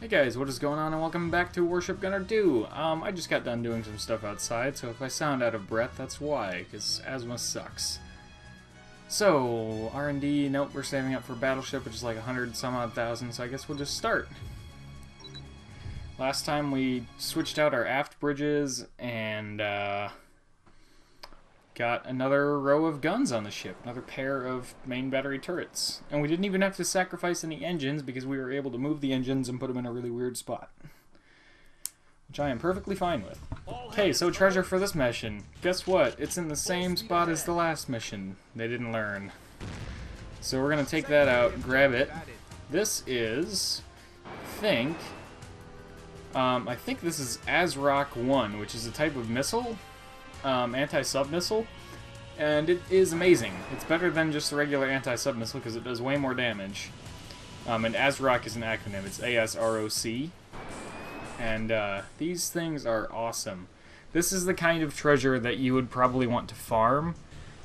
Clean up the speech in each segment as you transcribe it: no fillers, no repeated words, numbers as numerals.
Hey guys, what is going on, and welcome back to Warship Gunner 2. I just got done doing some stuff outside, so if I sound out of breath, that's why, because asthma sucks. So, R&D, nope, we're saving up for Battleship, which is like 100 some odd thousand, so I guess we'll just start. Last time we switched out our aft bridges, and got another row of guns on the ship, another pair of main battery turrets. And we didn't even have to sacrifice any engines because we were able to move the engines and put them in a really weird spot. Which I am perfectly fine with. Okay, so treasure for this mission. Guess what? It's in the same spot as the last mission. They didn't learn. So we're going to take that out, grab it. This is, I think this is ASROC 1, which is a type of missile. Anti-sub missile, and it is amazing. It's better than just the regular anti-sub missile because it does way more damage. And ASROC is an acronym. It's ASROC, and these things are awesome. This is the kind of treasure that you would probably want to farm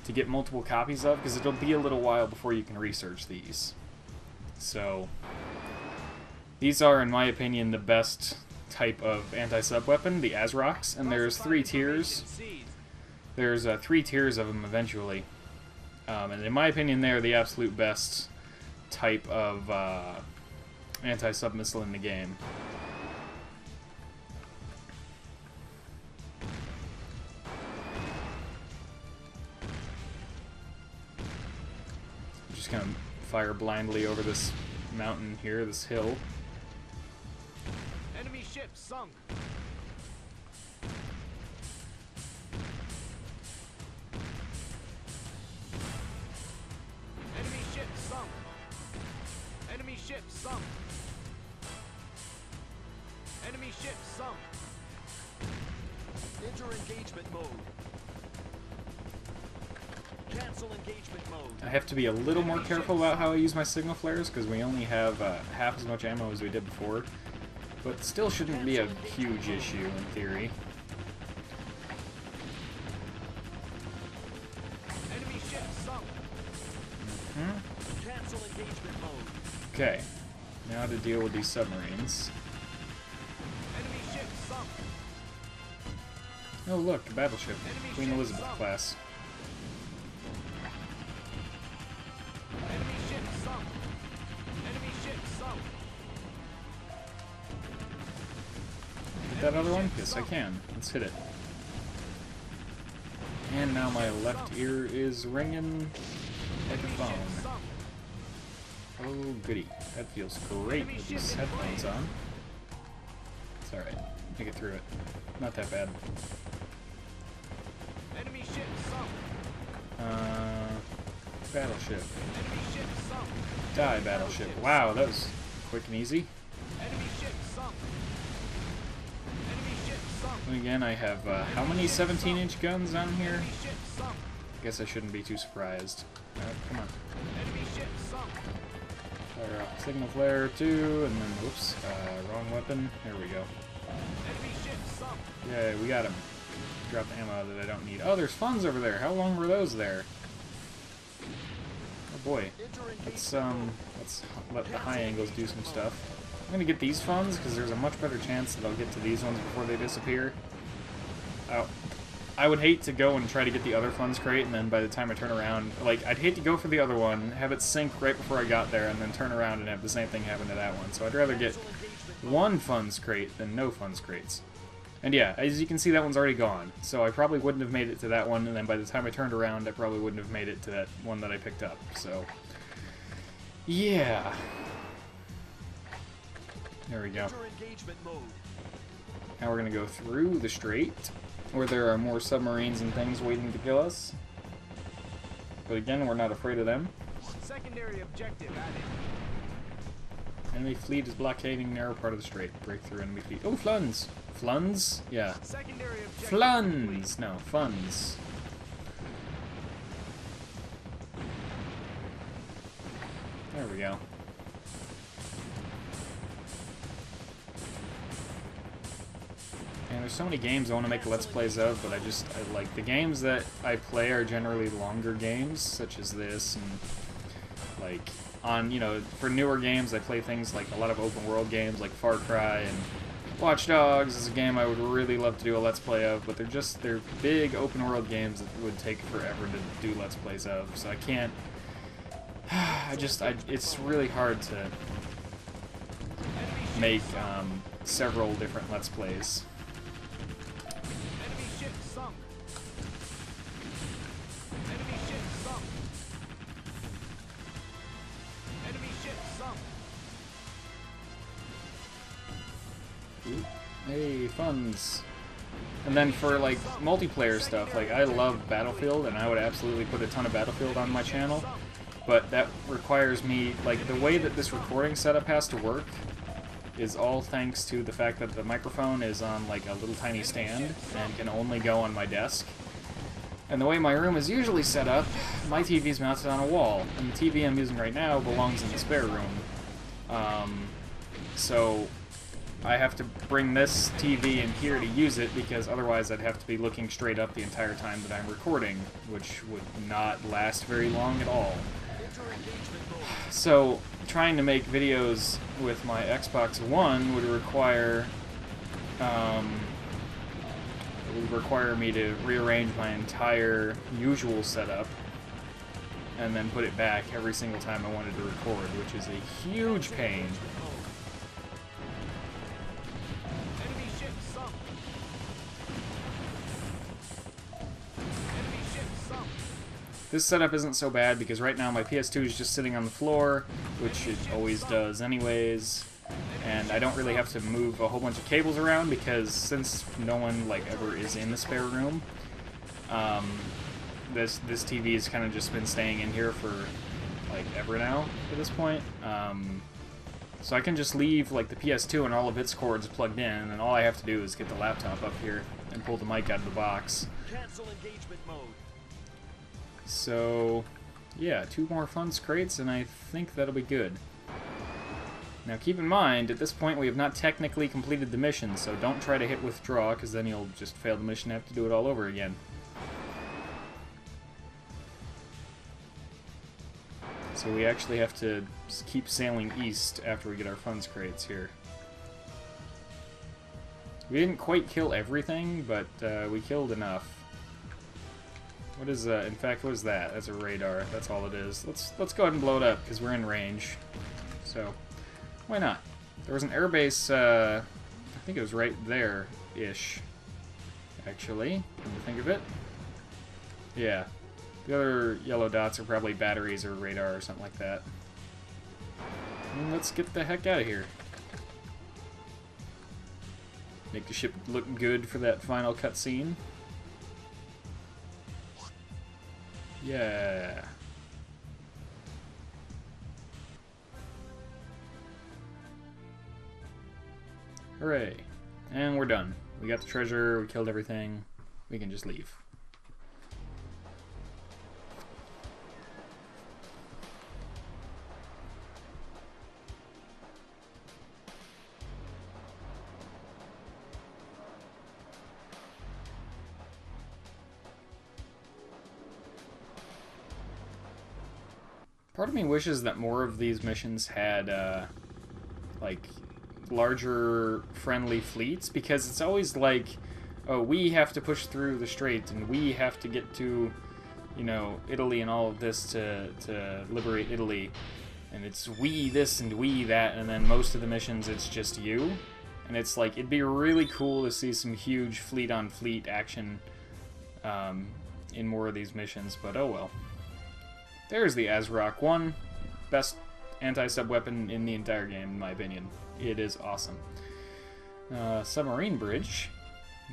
to get multiple copies of, because it'll be a little while before you can research these. So these are, in my opinion, the best type of anti-sub weapon, the ASROCs, and there's 3 tiers. There's 3 tiers of them eventually, and in my opinion they are the absolute best type of anti-sub missile in the game. I'm just gonna fire blindly over this mountain here, this hill. Enemy ship sunk. Enemy ship sunk. Enemy ship sunk. Enemy ship sunk. Enter engagement mode. Cancel engagement mode. I have to be a little more careful about how I use my signal flares because we only have half as much ammo as we did before. But still shouldn't be a huge issue in theory. Enemy ship sunk. Cancel engagement mode. Okay, now to deal with these submarines. Enemy ship sunk. Oh look, a battleship, Queen Elizabeth class. Enemy ship sunk. Enemy ship sunk. Hit that other one? Yes, I can. Let's hit it. And now my left ear is ringing like a phone. Oh goody, that feels great with these headphones on. It's alright, make it through it. Not that bad. Enemy ship sunk. Battleship. Enemy ship sunk. Die, battleship. Wow, that was quick and easy. Enemy ship sunk. Enemy ship sunk. And again, I have how many 17-inch guns on here? Enemy ship sunk. I guess I shouldn't be too surprised. Come on. Enemy ship sunk. Fire off signal flare 2, and then, whoops, wrong weapon. There we go. Enemy ship sunk. Yay, we got him. Drop ammo that I don't need. Oh, there's funds over there. How long were those there? Oh boy. Let's let the high angles do some stuff. I'm gonna get these funds because there's a much better chance that I'll get to these ones before they disappear. Oh. I would hate to go and try to get the other funds crate, and then by the time I turn around, like, I'd hate to go for the other one, have it sink right before I got there, and then turn around and have the same thing happen to that one. So I'd rather get one funds crate than no funds crates. And yeah, as you can see, that one's already gone. So I probably wouldn't have made it to that one, and then by the time I turned around, I probably wouldn't have made it to that one that I picked up. So, yeah. There we go. Now we're going to go through the strait, where there are more submarines and things waiting to kill us. But again, we're not afraid of them. Secondary objective added. Enemy fleet is blockading narrow part of the strait. Break through enemy fleet. Oh, funds! Funds? Yeah. Secondary objective. Funds! No, funds. There we go. And there's so many games I want to make Let's Plays of, but I like the games that I play are generally longer games, such as this, and like on, you know, for newer games, I play things like a lot of open world games like Far Cry and Watch Dogs is a game I would really love to do a Let's Play of, but they're big open world games that would take forever to do Let's Plays of, so I can't, it's really hard to make several different Let's Plays. Enemy ship sunk. Enemy ship sunk. Enemy ship sunk. Hey, funds. And then for, like, multiplayer stuff, like, I love Battlefield, and I would absolutely put a ton of Battlefield on my channel, but that requires me, like, the way that this recording setup has to work is all thanks to the fact that the microphone is on, like, a little tiny stand and can only go on my desk. And the way my room is usually set up, my TV is mounted on a wall, and the TV I'm using right now belongs in the spare room. So I have to bring this TV in here to use it, because otherwise I'd have to be looking straight up the entire time that I'm recording, which would not last very long at all. So trying to make videos with my Xbox One would require me to rearrange my entire usual setup and then put it back every single time I wanted to record, which is a huge pain. Enemy ship sunk. Enemy ship sunk. This setup isn't so bad because right now my PS2 is just sitting on the floor, which it always does anyways, and I don't really have to move a whole bunch of cables around because since no one like ever is in the spare room, this TV has kind of just been staying in here for like ever now at this point. So I can just leave like the PS2 and all of its cords plugged in, and then all I have to do is get the laptop up here and pull the mic out of the box. Cancel engagement mode. So, yeah, 2 more funds crates, and I think that'll be good. Now keep in mind, at this point we have not technically completed the mission, so don't try to hit withdraw, because then you'll just fail the mission and have to do it all over again. So we actually have to keep sailing east after we get our funds crates here. We didn't quite kill everything, but we killed enough. What is in fact, what is that? That's a radar. That's all it is. Let's go ahead and blow it up because we're in range. So why not? There was an airbase. I think it was right there-ish. Actually, come to think of it. Yeah, the other yellow dots are probably batteries or radar or something like that. And let's get the heck out of here. Make the ship look good for that final cutscene. Yeah. Hooray. And we're done. We got the treasure, we killed everything. We can just leave. Part of me wishes that more of these missions had, like, larger friendly fleets, because it's always like, oh, we have to push through the strait, and we have to get to, you know, Italy and all of this to liberate Italy, and it's we this and we that, and then most of the missions it's just you, and it's like, it'd be really cool to see some huge fleet-on-fleet action in more of these missions, but oh well. There's the Azrock 1, best anti-sub weapon in the entire game, in my opinion. It is awesome. Submarine bridge.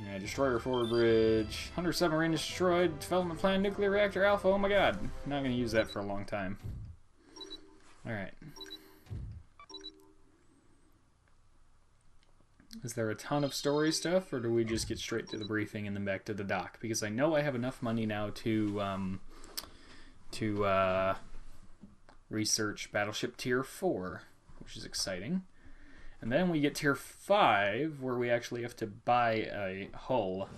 Yeah, destroyer forward bridge. Hunter submarine destroyed. Development plan nuclear reactor alpha. Oh my god. Not going to use that for a long time. Alright. Is there a ton of story stuff, or do we just get straight to the briefing and then back to the dock? Because I know I have enough money now to research Battleship Tier 4, which is exciting. And then we get Tier 5, where we actually have to buy a hull.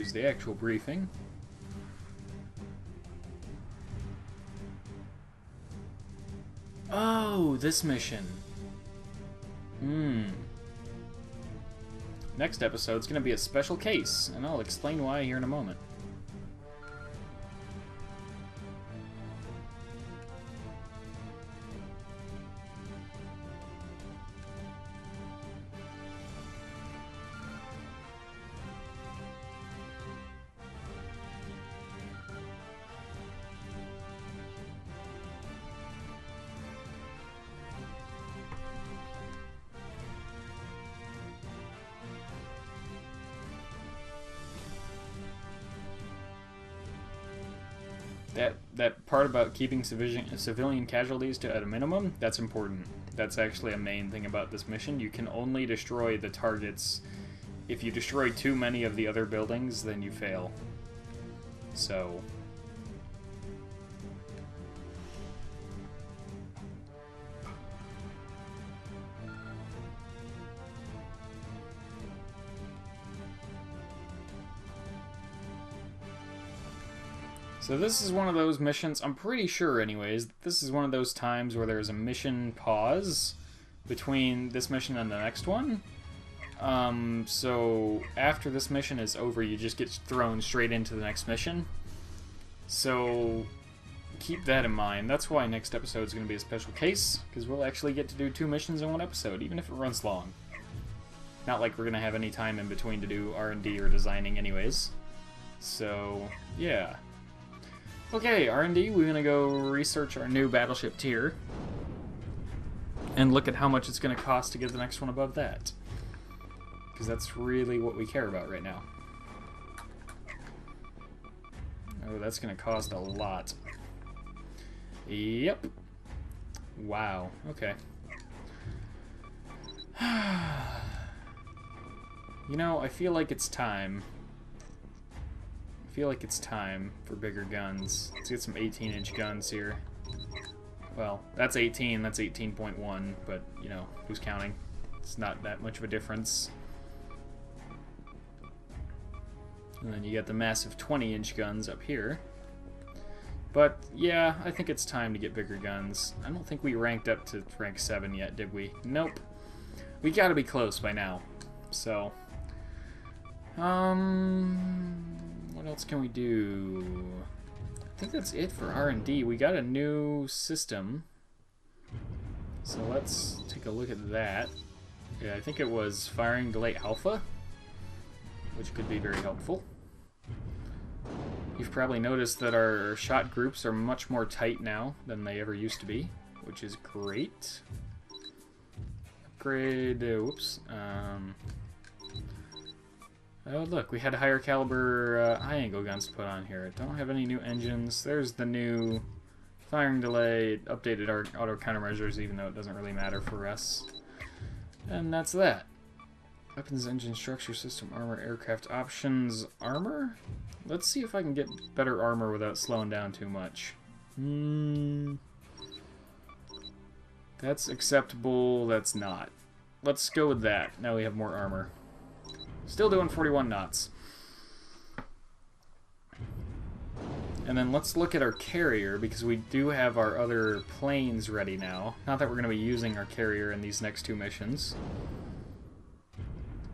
here's the actual briefing. Oh, this mission. Next episode's gonna be a special case, and I'll explain why here in a moment. That part about keeping civilian casualties at a minimum, that's important. That's actually a main thing about this mission. You can only destroy the targets. If you destroy too many of the other buildings, then you fail. So... So this is one of those missions, I'm pretty sure anyways, this is one of those times where there's a mission pause between this mission and the next one. So after this mission is over, you just get thrown straight into the next mission. So keep that in mind. That's why next episode is going to be a special case, because we'll actually get to do 2 missions in one episode, even if it runs long. Not like we're going to have any time in between to do R&D or designing anyways. So, yeah. Okay, R&D, we're going to go research our new battleship tier. And look at how much it's going to cost to get the next one above that. Because that's really what we care about right now. Oh, that's going to cost a lot. Yep. Wow, okay. You know, I feel like it's time. I feel like it's time for bigger guns. Let's get some 18-inch guns here. Well, that's 18, that's 18.1, but, you know, who's counting? It's not that much of a difference. And then you got the massive 20-inch guns up here. But, yeah, I think it's time to get bigger guns. I don't think we ranked up to rank 7 yet, did we? Nope. We gotta be close by now. So, what else can we do? I think that's it for R&D. We got a new system. So let's take a look at that. Yeah, I think it was firing delay alpha, which could be very helpful. You've probably noticed that our shot groups are much more tight now than they ever used to be, which is great. Upgrade, whoops. Oh look, we had higher caliber high angle guns to put on here. Don't have any new engines. There's the new firing delay, updated our auto countermeasures, even though it doesn't really matter for us. And that's that. Weapons, engine, structure, system, armor, aircraft options, armor? Let's see if I can get better armor without slowing down too much. That's acceptable, that's not. Let's go with that. Now we have more armor. Still doing 41 knots. And then let's look at our carrier, because we do have our other planes ready now. Not that we're going to be using our carrier in these next 2 missions.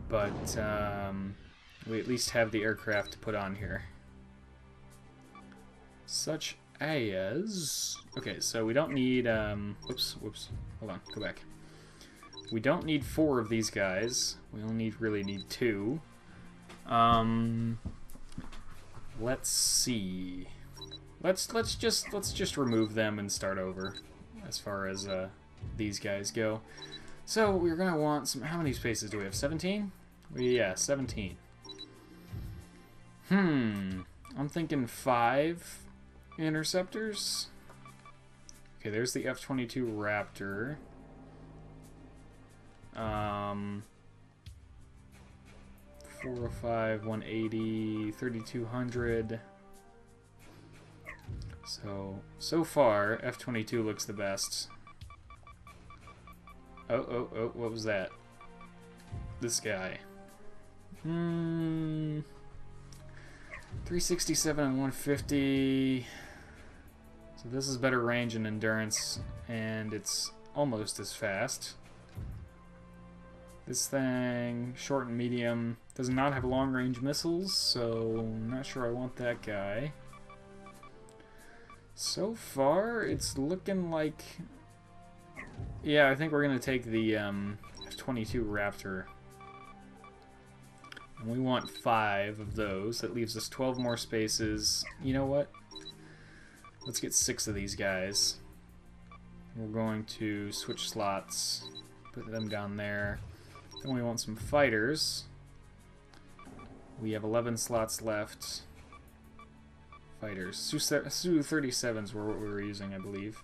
But we at least have the aircraft to put on here. Such as... Okay, so we don't need... whoops. Hold on, go back. We don't need 4 of these guys. We only really need 2. Let's see. Let's just remove them and start over as far as these guys go. So we're gonna want some. How many spaces do we have? 17? Yeah, 17. I'm thinking 5 interceptors. Okay, there's the F-22 Raptor. 405, 180, 3200. So far, F-22 looks the best. Oh, what was that? This guy. 367 and 150. So this is better range and endurance, and it's almost as fast. This thing, short and medium, does not have long-range missiles, so I'm not sure I want that guy. So far, it's looking like... Yeah, I think we're going to take the F-22 Raptor. And we want 5 of those. That leaves us 12 more spaces. You know what? Let's get 6 of these guys. We're going to switch slots, put them down there. Then we want some fighters. We have 11 slots left. Fighters. Su-37s were what we were using, I believe.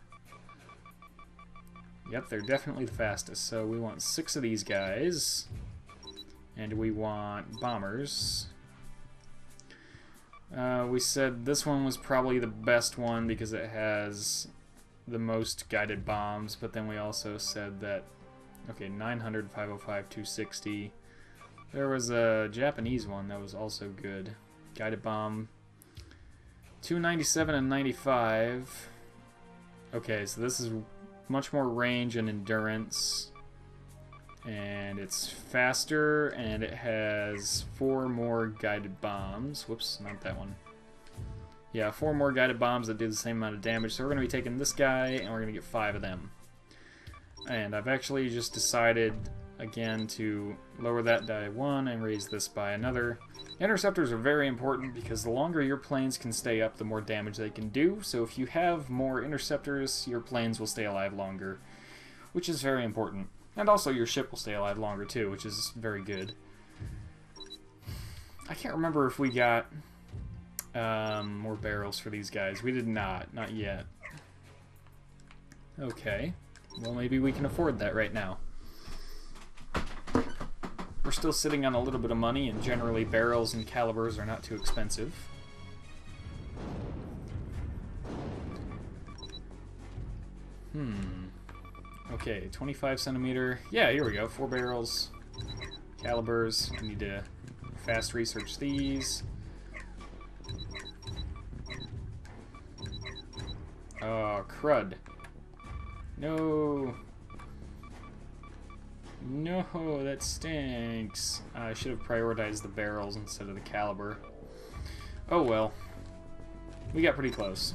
Yep, they're definitely the fastest. So we want 6 of these guys. And we want bombers. We said this one was probably the best one because it has the most guided bombs, but then we also said that, okay, 900, 505, 260. There was a Japanese one that was also good. Guided bomb, 297 and 95. Okay, so this is much more range and endurance. And it's faster, and it has 4 more guided bombs. Whoops, not that one. Yeah, 4 more guided bombs that do the same amount of damage. So we're going to be taking this guy, and we're going to get 5 of them. And I've actually just decided, again, to lower that by 1 and raise this by another. Interceptors are very important because the longer your planes can stay up, the more damage they can do. So if you have more interceptors, your planes will stay alive longer, which is very important. And also your ship will stay alive longer too, which is very good. I can't remember if we got more barrels for these guys. We did not yet. Okay, well maybe we can afford that right now. We're still sitting on a little bit of money, and generally barrels and calibers are not too expensive. Okay, 25 centimeter. Yeah, here we go. 4 barrels. Calibers. I need to fast research these. Oh, crud. No. No, that stinks. I should have prioritized the barrels instead of the caliber. Oh well. We got pretty close.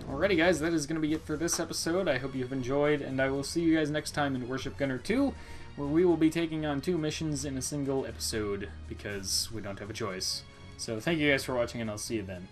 Alrighty guys, that is going to be it for this episode. I hope you've enjoyed, and I will see you guys next time in Warship Gunner 2, where we will be taking on 2 missions in a single episode, because we don't have a choice. So thank you guys for watching, and I'll see you then.